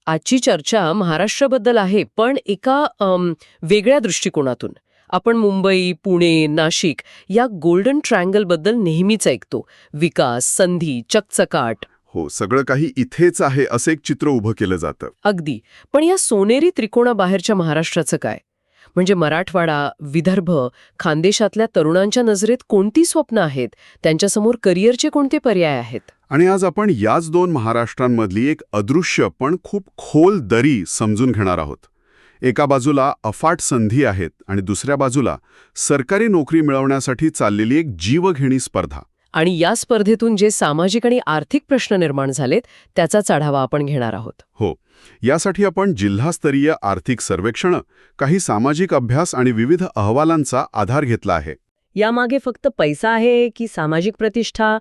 आजची चर्चा महाराष्ट्राबद्दल आहे, पण एका वेगळ्या दृष्टिकोनातून. आपण मुंबई, पुणे, नाशिक या गोल्डन ट्रायंगलबद्दल नेहमीच ऐकतो. विकास, संधी, चकचकाट. हो, सगळं काही इथेच आहे असं एक चित्र उभं केलं जातं. अगदी. पण या सोनेरी त्रिकोणाबाहेरच्या महाराष्ट्राचं काय? म्हणजे मराठवाडा, विदर्भ, खानदेशातल्या तरुणांच्या नजरेत कोणती स्वप्न आहेत? त्यांच्यासमोर करिअरचे कोणते पर्याय आहेत? आणि आज आपण याच दोन महाराष्ट्रांमधली एक अदृश्य पण खूप खोल दरी समजून घेणार आहोत. एका बाजूला अफाट संधी आहेत आणि दुसऱ्या बाजूला सरकारी नोकरी मिळवण्यासाठी चाललेली एक जीवघेणी स्पर्धा. आणि या स्पर्धेतून जे सामाजिक आणि आर्थिक प्रश्न निर्माण झालेत त्याचाच आढावा आपण घेणार आहोत. हो, यासाठी आपण जिल्हास्तरीय आर्थिक सर्वेक्षणं, काही सामाजिक अभ्यास आणि विविध अहवालांचा आधार घेतला आहे. यामागे फक्त पैसा आहे की सामाजिक प्रतिष्ठा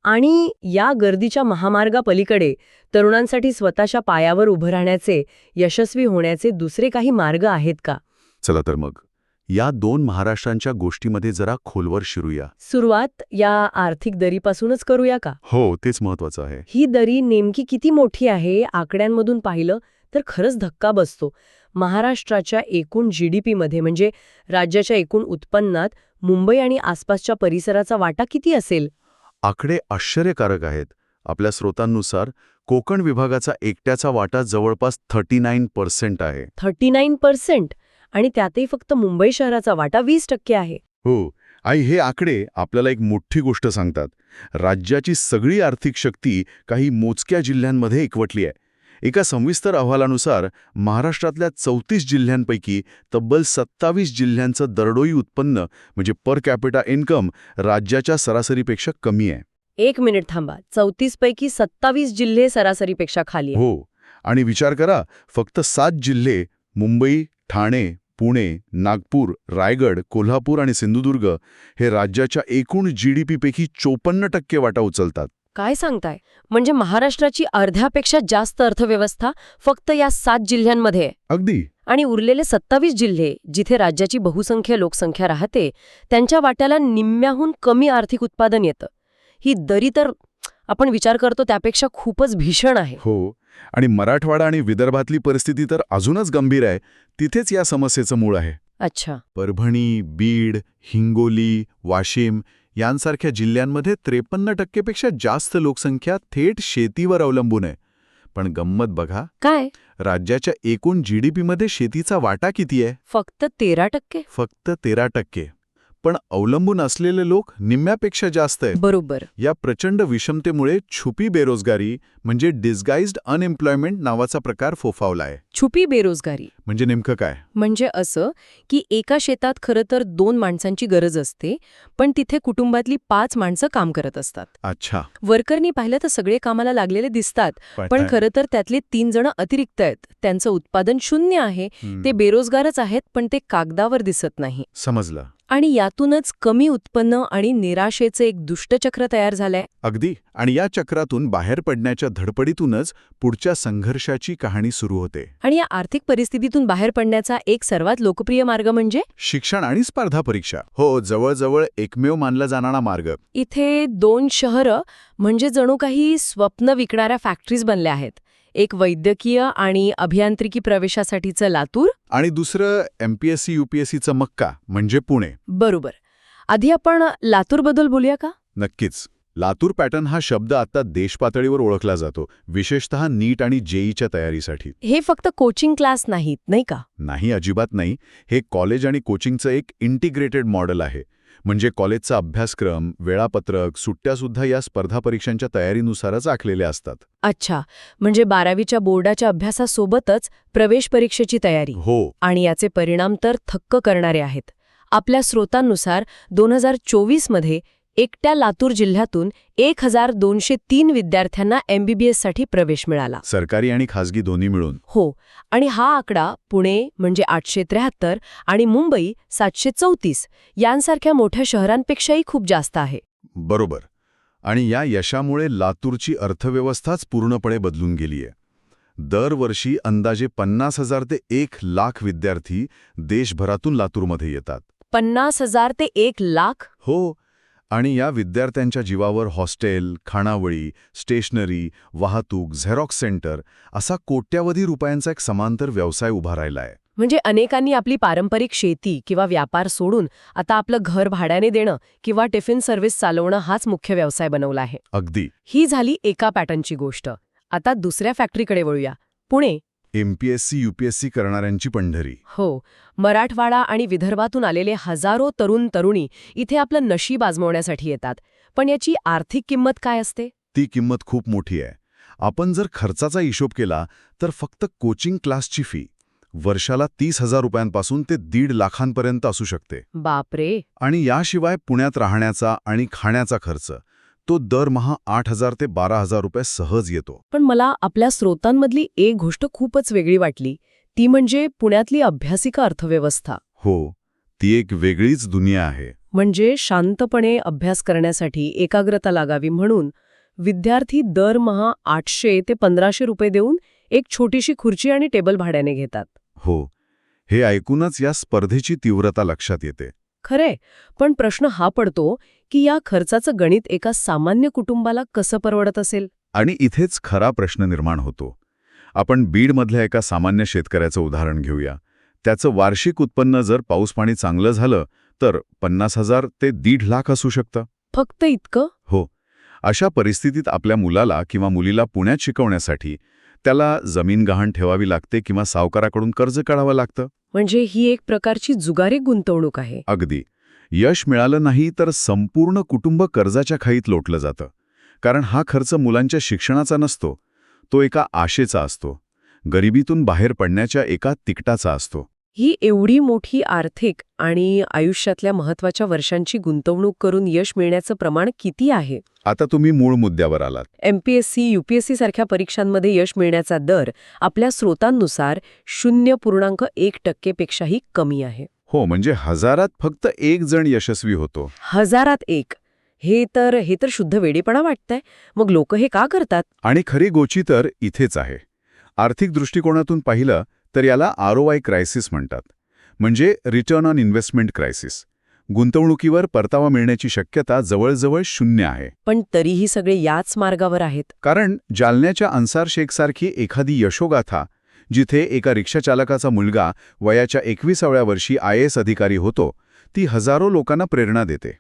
आणि या गर्दीच्या महामार्गापलीकडे तरुणांसाठी स्वतःच्या पायावर उभं राहण्याचे, यशस्वी होण्याचे दुसरे काही मार्ग आहेत का? चला तर मग या दोन महाराष्ट्रांच्या गोष्टीमध्ये जरा खोलवर शिरूया. सुरुवात या आर्थिक दरीपासूनच करूया का? हो, तेच महत्वाचं आहे. ही दरी नेमकी किती मोठी आहे? आकड्यांमधून पाहिलं तर खरंच धक्का बसतो. महाराष्ट्राच्या एकूण GDP मध्ये म्हणजे राज्याच्या एकूण उत्पन्नात मुंबई आणि आसपासच्या परिसराचा वाटा किती असेल? आकडे आश्चर्यकारक आहेत. आपल्या स्रोतांनुसार कोकण विभागाचा एकट्याचा वाटा जवळपास 39% आहे. 39%? आणि त्यातही फक्त मुंबई शहराचा वाटा 20% आहे. हो, आई हे आकडे आपल्याला एक मोठी गोष्ट सांगतात. राज्याची सगळी आर्थिक शक्ती काही मोजक्या जिल्ह्यांमध्ये एकवटली आहे. एका सविस्तर अहवालानुसार महाराष्ट्रातल्या 34 जिल्ह्यांपैकी तब्बल 27 जिल्ह्यांचं दरडोई उत्पन्न म्हणजे पर कॅपिटा इन्कम राज्याच्या सरासरीपेक्षा कमी आहे. 1 मिनिट थांबा. 34 पैकी 27 जिल्हे सरासरीपेक्षा खाली आहे. हो, आणि विचार करा, फक्त 7 जिल्हे मुंबई, ठाणे, पुणे, नागपूर, रायगड, कोल्हापूर आणि सिंधुदुर्ग हे राज्याच्या एकूण GDP पैकी 54% वाटा उचलतात. काय सांगताय? म्हणजे महाराष्ट्राची अर्ध्यापेक्षा जास्त अर्थव्यवस्था फक्त या 7 जिल्ह्यांमध्ये आहे. अगदी. आणि उरलेले 27 जिल्हे जिथे राज्याची बहुसंख्य लोकसंख्या राहते त्यांच्या वाट्याला निम्म्याहून कमी आर्थिक उत्पादन येतं. ही दरी तर आपण विचार करतो त्यापेक्षा खूपच भीषण आहे. हो, आणि मराठवाडा आणि विदर्भातली परिस्थिती तर अजूनच गंभीर आहे. तिथेच या समस्येचं मूळ आहे. अच्छा. परभणी, बीड, हिंगोली, वाशिम यांसारख्या जिल्ह्यांमध्ये 53% पेक्षा जास्त लोकसंख्या थेट शेतीवर अवलंबून आहे. पण गंमत बघा, काय? राज्याच्या एकूण GDP मध्ये शेतीचा वाटा किती आहे? फक्त 13%? फक्त 13%. पण अवलंबून असलेले लोक निम्म्यापेक्षा जास्त आहेत. बरोबर. या प्रचंड विषमतेमुळे छुपी बेरोजगारी म्हणजे डिस्गाइज्ड अनएम्प्लॉयमेंट नावाचा प्रकार फोफावलाय. छुपी बेरोजगारी म्हणजे नेमकं काय? म्हणजे असं की एका शेतात खरं तर 2 माणसांची गरज असते, पण तिथे कुटुंबातली 5 माणसं काम करत असतात. अच्छा. वर्करनी पाहिलं तर सगळे कामाला लागलेले दिसतात, पण खरं तर त्यातले 3 जण अतिरिक्त आहेत. त्यांचं उत्पादन 0 आहे. ते बेरोजगारच आहेत, पण ते कागदावर दिसत नाही. समजलं. आणि यातूनच कमी उत्पन्न आणि निराशेचं एक दुष्टचक्र तयार झालंय. अगदी. आणि या चक्रातून बाहेर पडण्याच्या धडपडीतूनच पुढच्या संघर्षाची कहाणी सुरू होते. आणि या आर्थिक परिस्थितीतून बाहेर पडण्याचा एक सर्वात लोकप्रिय मार्ग म्हणजे शिक्षण आणि स्पर्धा परीक्षा. हो, जवळजवळ एकमेव मानला जाणारा मार्ग. इथे 2 शहरं म्हणजे जणू काही स्वप्न विकणाऱ्या फॅक्टरीज बनल्या आहेत. एक वैद्यकीय आणि अभियांत्रिकी प्रवेशासाठीचं लातूर आणि दुसरं MPSC UPSCचं मक्का म्हणजे पुणे. बरोबर. आधी आपण लातूरबद्दल बोलूया का? नक्कीच. लातूर पॅटर्न हा शब्द आता देशपातळीवर ओळखला जातो, विशेषतः नीट आणि JEEच्या तयारीसाठी. हे फक्त कोचिंग क्लास नाहीत, नाही का? नाही, अजिबात नाही. हे कॉलेज आणि कोचिंगचं एक इंटिग्रेटेड मॉडेल आहे. म्हणजे कॉलेजचा अभ्यासक्रम, वेळापत्रक, सुट्ट्यासुद्धा या स्पर्धा परीक्षांच्या तयारीनुसारच आखलेले असतात. अच्छा, म्हणजे 12वीच्या बोर्डाच्या अभ्यासासोबतच प्रवेश परीक्षेची तयारी. हो. आणि याचे परिणाम तर थक्क करणारे आहेत. आपल्या स्रोतांनुसार 2024 मध्ये एकट्या लातूर जिल्ह्यातून 1203 विद्यार्थ्यांना MBBS साठी प्रवेश मिळाला. सरकारी आणि खासगी दोन्ही मिळून. हो, आणि हा आकडा पुणे म्हणजे 873 आणि मुंबई 734 यांसारख्या मोठ्या शहरांपेक्षाही खूप जास्त आहे. बरोबर. आणि या यशामुळे लातूरची अर्थव्यवस्थाच पूर्णपणे बदलून गेलीय. दरवर्षी अंदाजे 50,000 ते 1,00,000 विद्यार्थी देशभरातून लातूरमध्ये येतात. 50,000 ते 1,00,000? हो, आणि या विद्यार्थ्यांच्या जीवावर हॉस्टेल, खाणावळी, स्टेशनरी, वाहतूक, झेरॉक्स सेंटर असा कोट्यावधी रुपयांचा एक समांतर व्यवसाय उभा राहिला आहे. म्हणजे अनेकांनी आपली पारंपरिक शेती किंवा व्यापार सोडून आता आपलं घर भाड्याने देणं किंवा टिफिन सर्व्हिस चालवणं हाच मुख्य व्यवसाय बनवला आहे. अगदी. ही झाली एका पॅटर्नची गोष्ट. आता दुसऱ्या फॅक्टरीकडे वळूया. पुणे. MPSC, UPSC करणाऱ्यांची पंढरी. हो, मराठवाडा आणि विदर्भातून आलेले हजारो तरुण तरुणी इथे आपलं नशीब आजमावण्यासाठी येतात. पण याची आर्थिक किंमत काय असते? ती किंमत खूप मोठी आहे. आपण जर खर्चाचा हिशोब केला तर फक्त कोचिंग क्लासची फी वर्षाला 30,000 रुपयांपासून ते 1.5 लाखांपर्यंत असू शकते. बापरे. आणि याशिवाय पुण्यात राहण्याचा आणि खाण्याचा खर्च तो दरमहा 8,000 ते 12,000 रुपये सहज येतो. पण मला आपल्या स्रोतांमधली एक गोष्ट खूपच वेगळी वाटली. ती म्हणजे पुण्यातली अभ्यासिका अर्थव्यवस्था. हो, ती एक वेगळीच दुनिया आहे. म्हणजे शांतपणे अभ्यास करण्यासाठी एकाग्रता लागावी म्हणून विद्यार्थी दरमहा 800 ते 1,500 रुपये देऊन एक छोटीशी खुर्ची आणि टेबल भाड्याने घेतात. हो, हे ऐकूनच या स्पर्धेची तीव्रता लक्षात येते. खरे, पण प्रश्न हा पडतो की या खर्चाचं गणित एका सामान्य कुटुंबाला कसं परवडत असेल? आणि इथेच खरा प्रश्न निर्माण होतो. आपण बीडमधल्या एका सामान्य शेतकऱ्याचं उदाहरण घेऊया. त्याचं वार्षिक उत्पन्न जर पाऊसपाणी चांगलं झालं तर 50,000 ते 1.5 लाख असू शकतं. फक्त इतकं? हो. अशा परिस्थितीत आपल्या मुलाला किंवा मुलीला पुण्यात शिकवण्यासाठी त्याला जमीन गहाण ठेवावी लागते किंवा सावकाराकडून कर्ज काढावं लागतं. म्हणजे ही एक प्रकारची जुगारी गुंतवणूक आहे. अगदी. यश मिळालं नाही तर संपूर्ण कुटुंब कर्जाच्या खाईत लोटलं जातं. कारण हा खर्च मुलांच्या शिक्षणाचा नसतो, तो एका आशेचा असतो, गरिबीतून बाहेर पडण्याच्या एका तिकटाचा असतो. ही एवढी मोठी आर्थिक आणि आयुष्यातल्या महत्वाच्या वर्षांची गुंतवणूक करून यश मिळण्याचं प्रमाण किती आहे? आता तुम्ही मूळ मुद्द्यावर आलात. MPSC, UPSC सारख्या परीक्षांमध्ये यश मिळण्याचा दर आपल्या स्रोतांनुसार 0.1% पेक्षाही कमी आहे. हो, म्हणजे हजारात फक्त एक जण यशस्वी होतो. हजारात एक. हे तर शुद्ध वेडेपणा वाटतंय. मग लोक हे का करतात? आणि खरी गोची तर इथेच आहे. आर्थिक दृष्टिकोनातून पाहिलं तर याला ROI क्रायसिस म्हणतात. म्हणजे रिटर्न ऑन इन्व्हेस्टमेंट क्रायसिस. गुंतवणुकीवर परतावा मिळण्याची शक्यता जवळजवळ 0 आहे. पण तरीही सगळे याच मार्गावर आहेत. कारण जालन्याच्या अन्सार शेखसारखी एखादी यशोगाथा, जिथे एका रिक्षाचालकाचा मुलगा वयाच्या 21व्या वर्षी IAS अधिकारी होतो, ती हजारो लोकांना प्रेरणा देते.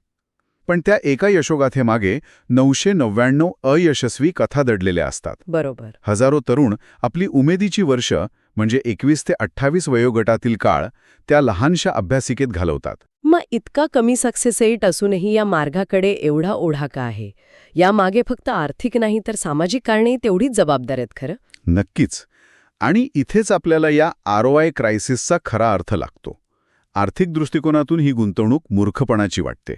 पण त्या एका यशोगाथेमागे 999 अयशस्वी कथा दडलेल्या असतात. बरोबर. हजारो तरुण आपली उमेदीची वर्ष म्हणजे 21 ते 28 वयोगटातील काळ त्या लहानशा अभ्यासिकेत घालवतात. मग इतका कमी सक्सेस रेट असूनही या मार्गाकडे एवढा ओढा का आहे? यामागे फक्त आर्थिक नाही तर सामाजिक कारणेही तेवढीच जबाबदार आहेत खरं? नक्कीच. आणि इथेच आपल्याला या ROI क्रायसिसचा खरा अर्थ लागतो. आर्थिक दृष्टिकोनातून ही गुंतवणूक मूर्खपणाची वाटते.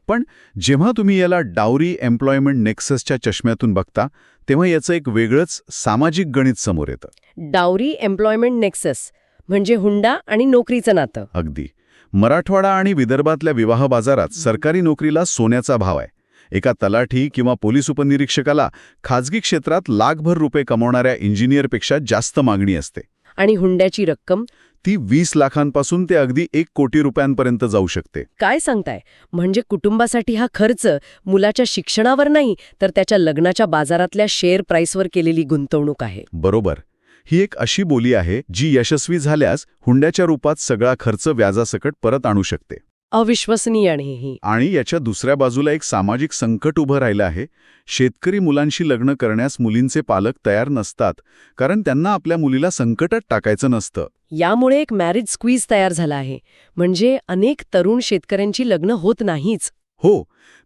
पण जेव्हा तुम्ही याला डावरी एम्प्लॉयमेंट नेक्ससच्या चष्म्यातून बघता तेव्हा याचं एक वेगळंच सामाजिक गणित समोर येतं. डावरी एम्प्लॉयमेंट नेक्सस म्हणजे हुंडा आणि नोकरीचं नातं. अगदी. मराठवाडा आणि विदर्भातल्या विवाह बाजारात सरकारी नोकरीला सोन्याचा भाव आहे. एका तलाठी किंवा पोलीस उपनिरीक्षकाला खाजगी क्षेत्रात लाखभर रुपये कमावणाऱ्या इंजिनियरपेक्षा जास्त मागणी असते. आणि हुंड्याची रक्कम? ती 20 लाखांपासून ते अगदी 1 कोटी रुपयांपर्यंत जाऊ शकते. काय सांगताय? म्हणजे कुटुंबासाठी हा खर्च मुलाच्या शिक्षणावर नाही तर त्याच्या लग्नाच्या बाजारातल्या शेअर प्राइसवर केलेली गुंतवणूक आहे. बरोबर. ही एक अशी बोली आहे जी यशस्वी झाल्यास हुंड्याच्या रूपात सगळा खर्च व्याजासकट परत आणू शकते. अविश्वसनीय आहे ही. आणि याच्या दुसऱ्या बाजूला एक सामाजिक संकट उभं राहिलं आहे. शेतकरी मुलांशी लग्न करण्यास मुलींचे पालक तयार नसतात, कारण त्यांना आपल्या मुलीला संकटात टाकायचं नसतं. यामुळे एक मॅरेज स्क्वीज तयार झाला आहे. म्हणजे अनेक तरुण शेतकऱ्यांची लग्न होत नाहीच. हो,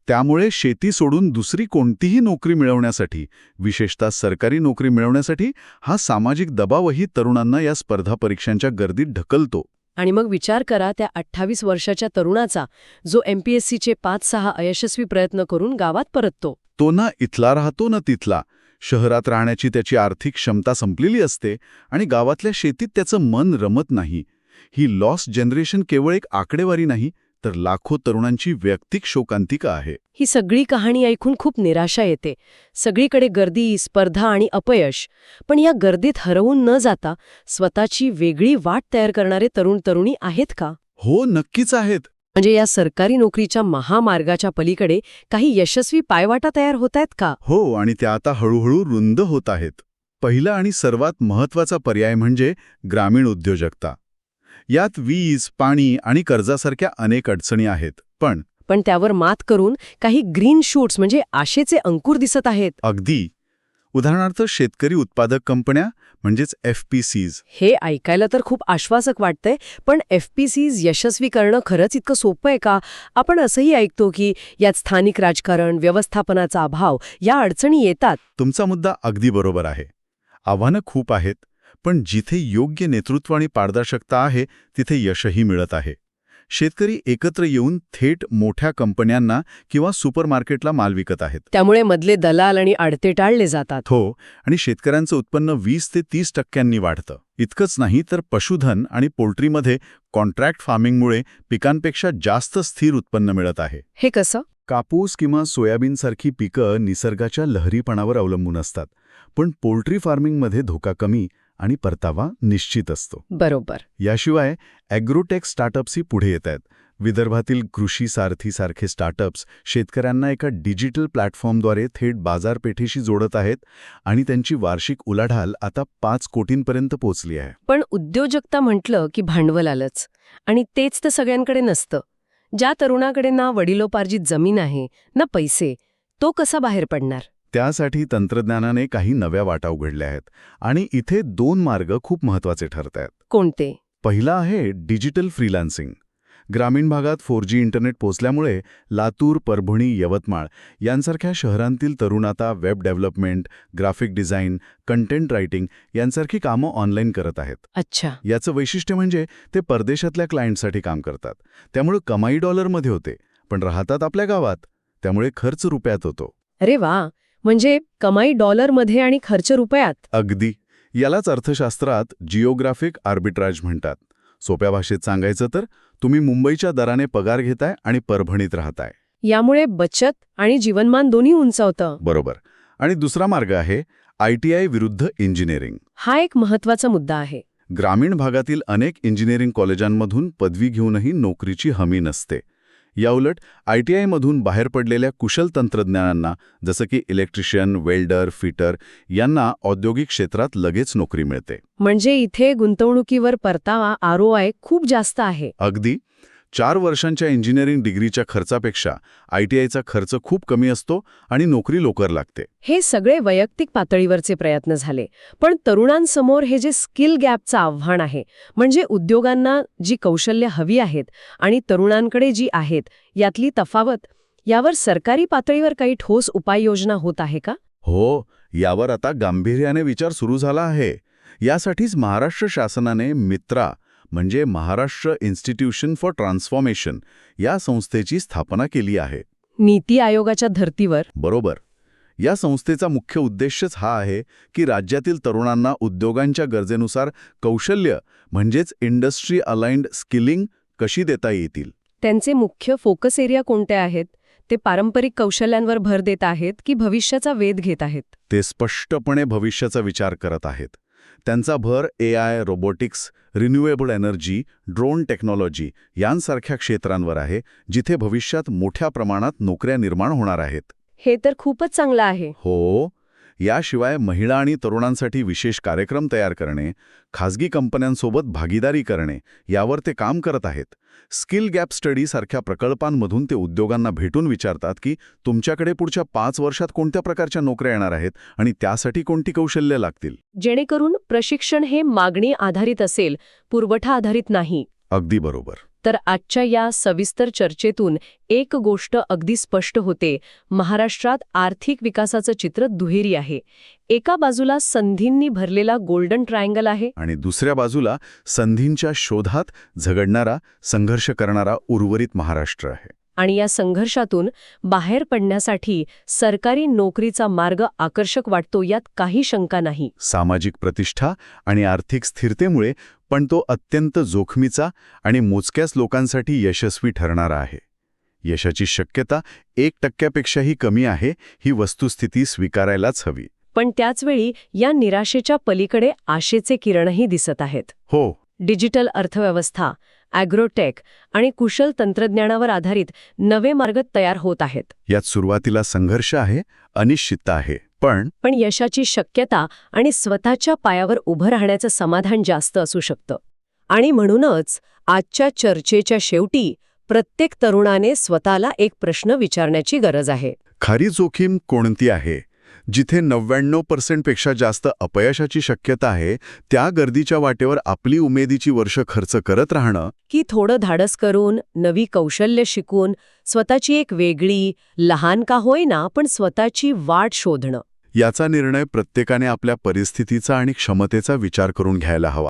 त्यामुळे शेती सोडून दुसरी कोणतीही नोकरी मिळवण्यासाठी, विशेषतः सरकारी नोकरी मिळवण्यासाठी, हा सामाजिक दबावही तरुणांना या स्पर्धा परीक्षांच्या गर्दीत ढकलतो. आणि मग विचार करा त्या 28 वर्षाच्या तरुणाचा, जो MPSCचे 5-6 अयशस्वी प्रयत्न करून गावात परततो. तो ना इथला राहतो ना तिथला. शहरात राहण्याची त्याची आर्थिक क्षमता संपलेली असते आणि गावातल्या शेतीत त्याचं मन रमत नाही. ही लॉस्ट जनरेशन केवळ एक आकडेवारी नाही, तर लाखो तरुणांची वैयक्तिक शोकांतिका आहे. ही सगळी कहाणी ऐकून खूप निराशा येते. सगळीकडे गर्दी, स्पर्धा आणि अपयश. पण या गर्दीत हरवून न जाता स्वतःची वेगळी वाट तयार करणारे तरुण तरुणी आहेत का? हो, नक्कीच आहेत. म्हणजे या सरकारी नोकरीच्या महामार्गाच्या पलीकडे काही यशस्वी पायवाटा तयार होत आहेत का? हो, आणि त्या आता हळूहळू रुंद होत आहेत. पहिला आणि सर्वात महत्त्वाचा पर्याय म्हणजे ग्रामीण उद्योजकता. यात वीज, पाणी आणि कर्जासारख्या अनेक अडचणी आहेत. पण त्यावर मात करून काही ग्रीन शूट्स म्हणजे आशेचे अंकुर दिसत आहेत. अगदी. उदाहरणार्थ शेतकरी उत्पादक कंपन्या म्हणजेच FPCs. हे ऐकायला तर खूप आश्वासक वाटतंय, पण FPCs यशस्वी करणं खरंच इतकं सोपं आहे का? आपण असंही ऐकतो की यात स्थानिक राजकारण, व्यवस्थापनाचा अभाव या अडचणी येतात. तुमचा मुद्दा अगदी बरोबर आहे. आव्हानं खूप आहेत, पण जिथे योग्य नेतृत्व आणि पारदर्शकता आहे तिथे यशही मिळत आहे. शेतकरी एकत्र येऊन थेट मोठ्या कंपन्यांना किंवा सुपरमार्केटला माल विकत आहेत. त्यामुळे मधले दलाल आणि अडते टाळले जातात. हो, आणि शेतकऱ्यांचं उत्पन्न 20 ते 30% वाढतं. इतकंच नाही तर पशुधन आणि पोल्ट्रीमध्ये कॉन्ट्रॅक्ट फार्मिंगमुळे पिकांपेक्षा जास्त स्थिर उत्पन्न मिळत आहे. हे कसं? कापूस किंवा सोयाबीनसारखी पिकं निसर्गाच्या लहरीपणावर अवलंबून असतात, पण पोल्ट्री फार्मिंगमध्ये धोका कमी आणि परतावा निश्चित असतो. बरोबर. याशिवाय ॲग्रोटेक स्टार्टअप्सही पुढे येत आहेत. विदर्भातील कृषी सारथीसारखे स्टार्टअप्स शेतकऱ्यांना एका डिजिटल प्लॅटफॉर्मद्वारे थेट बाजारपेठेशी जोडत आहेत आणि त्यांची वार्षिक उलाढाल आता 5 कोटींपर्यंत पोहोचली आहे. पण उद्योजकता म्हटलं की भांडवल आलंच, आणि तेच तर सगळ्यांकडे नसतं. ज्या तरुणाकडे ना वडिलोपार्जित जमीन आहे ना पैसे, तो कसा बाहेर पडणार? त्यासाठी तंत्रज्ञानाने काही नव्या वाटा उघडल्या आहेत आणि इथे 2 मार्ग खूप महत्त्वाचे ठरत आहेत. कोणते? पहिला आहे डिजिटल फ्रीलान्सिंग. ग्रामीण भागात 4G इंटरनेट पोचल्यामुळे लातूर, परभणी, यवतमाळ यांसारख्या शहरांतील तरुण आता web development, graphic design, content writing यांसारखी कामं ऑनलाईन करत आहेत. अच्छा. याचं वैशिष्ट्य म्हणजे ते परदेशातल्या क्लायंटसाठी काम करतात. त्यामुळे कमाई डॉलरमध्ये होते, पण राहतात आपल्या गावात, त्यामुळे खर्च रुपयात होतो. अरे वा, म्हणजे कमाई डॉलरमध्ये आणि खर्च रुपयात. अगदी. यालाच अर्थशास्त्रात जिओग्राफिक आर्बिट्राज म्हणतात. सोप्या भाषेत सांगायचं तर तुम्ही मुंबईच्या दराने पगार घेताय आणि परभणीत राहताय. यामुळे बचत आणि जीवनमान दोन्ही उंचावतं. बरोबर. आणि दुसरा मार्ग आहे ITI विरुद्ध इंजिनिअरिंग. हा एक महत्वाचा मुद्दा आहे. ग्रामीण भागातील अनेक इंजिनिअरिंग कॉलेजांमधून पदवी घेऊनही नोकरीची हमी नसते. याउलट ITIमधून बाहेर पडलेल्या कुशल तंत्रज्ञानांना जसं की इलेक्ट्रिशियन, वेल्डर, फिटर यांना औद्योगिक क्षेत्रात लगेच नोकरी मिळते. म्हणजे इथे गुंतवणुकीवर परतावा ROI खूप जास्त आहे. अगदी. 4 वर्षांच्या इंजिनिअरिंग डिग्रीच्या खर्चापेक्षा ITIचा खर्च खूप कमी असतो आणि नोकरी लवकर लागते. हे सगळे वैयक्तिक पातळीवरचे प्रयत्न झाले, पण तरुणांसमोर हे जे स्किल गॅपचं आव्हान आहे, म्हणजे उद्योगांना जी कौशल्य हवी आहेत आणि तरुणांकडे जी आहेत, यातली तफावत, यावर सरकारी पातळीवर काही ठोस उपाययोजना होत आहे का? हो, यावर आता गांभीर्याने विचार सुरू झाला आहे. यासाठीच महाराष्ट्र शासनाने मित्रा म्हणजे महाराष्ट्र इन्स्टिट्यूशन फॉर ट्रान्सफॉर्मेशन या संस्थेची स्थापना केली आहे. नीती आयोगाच्या धर्तीवर. बरोबर. या संस्थेचा मुख्य उद्देशच हा आहे की राज्यातील तरुणांना उद्योगांच्या गरजेनुसार कौशल्य म्हणजेच इंडस्ट्री अलाइन्ड स्किलिंग कशी देता येतील. त्यांचे मुख्य फोकस एरिया कोणते आहेत? ते पारंपरिक कौशल्यांवर भर देत आहेत की भविष्याचा वेध घेत आहेत? ते स्पष्टपणे भविष्याचा विचार करत आहेत. त्यांचा भर AI, robotics, renewable energy, drone technology यांसारख्या क्षेत्रांवर आहे, जिथे भविष्यात मोठ्या प्रमाणात नोकऱ्या निर्माण होणार आहेत. हे तर खूपच चांगलं आहे. हो. याशिवाय महिला आणि तरुणांसाठी विशेष कार्यक्रम तयार करणे, खाजगी कंपन्यांसोबत भागीदारी करणे यावर ते काम करत आहेत. स्किल गॅप स्टडी सारख्या प्रकल्पांमधून ते उद्योगांना भेटून विचारतात की तुमच्याकडे पुढच्या 5 वर्षात कोणत्या प्रकारच्या नोकऱ्या येणार आहेत आणि त्यासाठी कोणती कौशल्य लागतील. जेणेकरून प्रशिक्षण हे मागणी आधारित असेल, पुरवठा आधारित नाही. अगदी बरोबर. तर आजच्या या सविस्तर चर्चेतून एक गोष्ट अगदी स्पष्ट होते: महाराष्ट्रात आर्थिक विकासाचं चित्र दुहेरी आहे. एका बाजूला संधींनी भरलेला गोल्डन ट्रायंगल आहे आणि दुसऱ्या बाजूला संधींच्या शोधात झगडणारा, संघर्ष करणारा उर्वरित महाराष्ट्र आहे. आणि या संघर्षातून बाहेर पडण्यासाठी सरकारी नोकरीचा मार्ग आकर्षक वाटतो, यात काही शंका नाही. सामाजिक प्रतिष्ठा आणि आर्थिक स्थिरतेमुळे, पण तो अत्यंत जोखमीचा आणि मोजक्याच लोकांसाठी यशस्वी ठरणारा आहे. यशाची शक्यता 1% कमी आहे, ही वस्तुस्थिती स्वीकारायलाच हवी. पण त्याचवेळी या निराशेच्या पलीकडे आशेचे किरणही दिसत आहेत. हो. डिजिटल अर्थव्यवस्था, ॲग्रोटेक आणि कुशल तंत्रज्ञानावर आधारित नवे मार्ग तयार होत आहेत. यात सुरुवातीला संघर्ष आहे, अनिश्चितता आहे, पण यशाची शक्यता आणि स्वतःच्या पायावर उभं राहण्याचं समाधान जास्त असू शकतं. आणि म्हणूनच आजच्या चर्चेच्या शेवटी प्रत्येक तरुणाने स्वतःला एक प्रश्न विचारण्याची गरज आहे. खरी जोखीम कोणती आहे? जिथे 99% पेक्षा जास्त अपयशाची शक्यता आहे, त्या गर्दीच्या वाटेवर आपली उमेदीची वर्ष खर्च करत राहणं, की थोडं धाडस करून, नवी कौशल्य शिकून, स्वतःची एक वेगळी, लहान का होईना पण स्वतःची वाट शोधणं. याचा निर्णय प्रत्येकाने आपल्या परिस्थितीचा आणि क्षमतेचा विचार करून घ्यायला हवा.